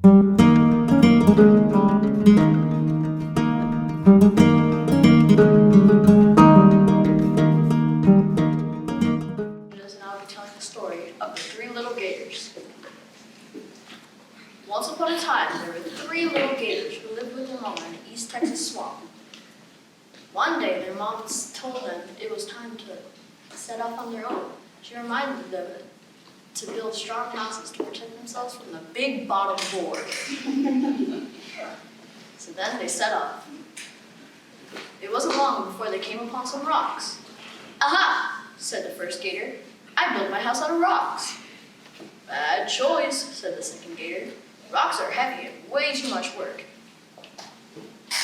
And I'll be telling the story of the three little gators. Once upon a time, there were three little gators who lived with their mama in an East Texas swamp. One day, their mom told them it was time to set off on their own. She reminded them to build strong houses to protect themselves from the big bottom board. So then they set off. It wasn't long before they came upon some rocks. "Aha!" said the first gator. "I built my house out of rocks." "Bad choice," said the second gator. "Rocks are heavy and way too much work."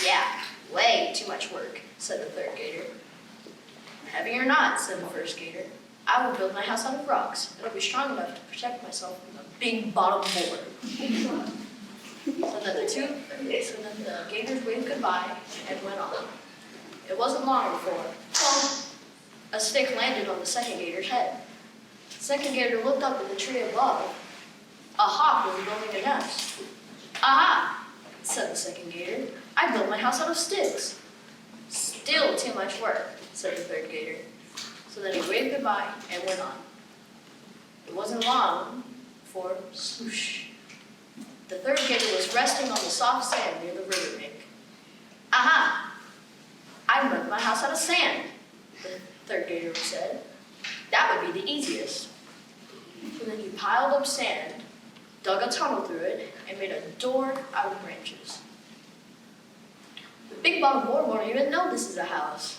"Yeah, way too much work," said the third gator. "Heavy or not," said the first gator, "I will build my house out of rocks. It'll be strong enough to protect myself from the big bottom board." So then the gators waved goodbye and went on. It wasn't long before, a stick landed on the second gator's head. The second gator looked up at the tree above. A hawk was building a nest. "Aha!" said the second gator. "I built my house out of sticks." "Still too much work," said the third gator. So then he waved goodbye and went on. It wasn't long before, swoosh, the third gator was resting on the soft sand near the river bank. "Aha! I built my house out of sand," the third gator said. "That would be the easiest." So then he piled up sand, dug a tunnel through it, and made a door out of branches. The big bottom board won't even know this is a house.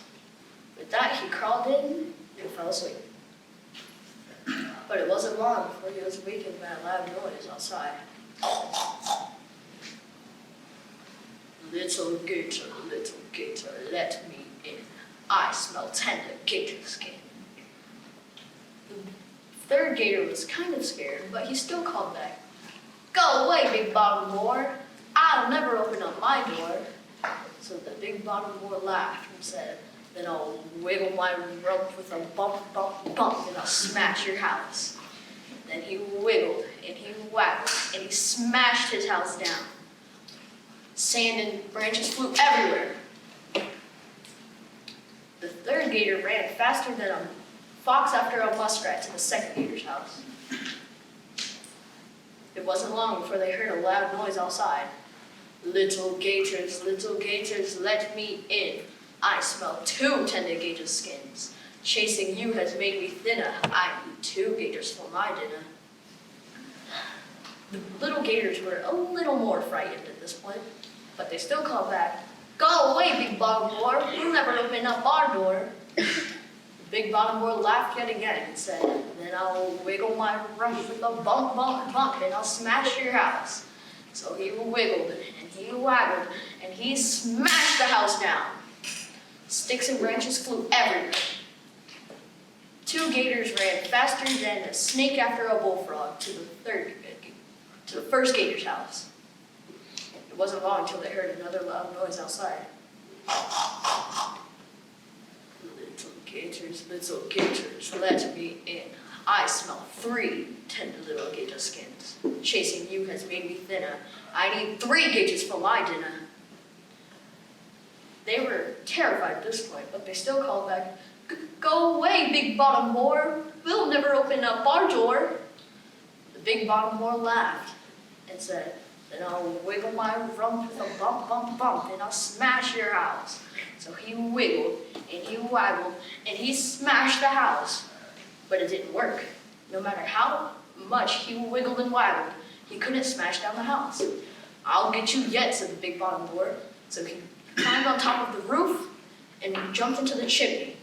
With that, he crawled in and fell asleep. But it wasn't long before he was awakened by a loud noise outside. Little gator, let me in. I smell tender gator skin." The third gator was kind of scared, but he still called back, "Go away, big bottom board. I'll never open up my door." So the big bottom board laughed and said, "Then I'll wiggle my rump with a bump, bump, bump, and I'll smash your house." Then he wiggled and he waggled and he smashed his house down. Sand and branches flew everywhere. The third gator ran faster than a fox after a muskrat to the second gator's house. It wasn't long before they heard a loud noise outside. Little gators, let me in. I smell 2 tender gator skins. Chasing you has made me thinner. I need 2 gators for my dinner." The little gators were a little more frightened at this point, but they still called back, "Go away, big bottom board. We'll never open up our door." The big bottom board laughed yet again and said, "Then I'll wiggle my rump with a bump, bump, bump, and I'll smash your house." So he wiggled and he waggled and he smashed the house down. Sticks and branches flew everywhere. 2 gators ran faster than a snake after a bullfrog to the first gator's house. It wasn't long until they heard another loud noise outside. Little gators, let me in. I smell 3 tender little gator skins. Chasing you has made me thinner. I need 3 gators for my dinner." They were terrified at this point, but they still called back, "Go away, big bottom board. We'll never open up our door." The big bottom board laughed and said, "Then I'll wiggle my rump with a bump, bump, bump, and I'll smash your house." So he wiggled and he waggled and he smashed the house. But it didn't work. No matter how much he wiggled and waggled, he couldn't smash down the house. "I'll get you yet," said the big bottom board. So he climbed on top of the roof and jumped into the chimney.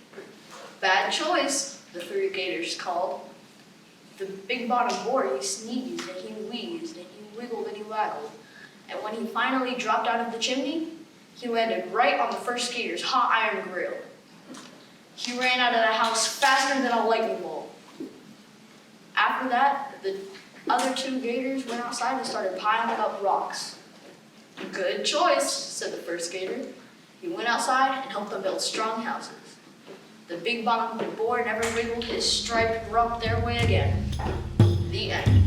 "Bad choice," the 3 gators called. The big bottom board, he sneezed and he wheezed and he wiggled and he waggled. And when he finally dropped out of the chimney, he landed right on the first gator's hot iron grill. He ran out of the house faster than a lightning bolt. After that, the other 2 gators went outside and started piling up rocks. "Good choice," said the first gator. He went outside and helped them build strong houses. The big bottom board never wiggled his striped rump their way again. The end.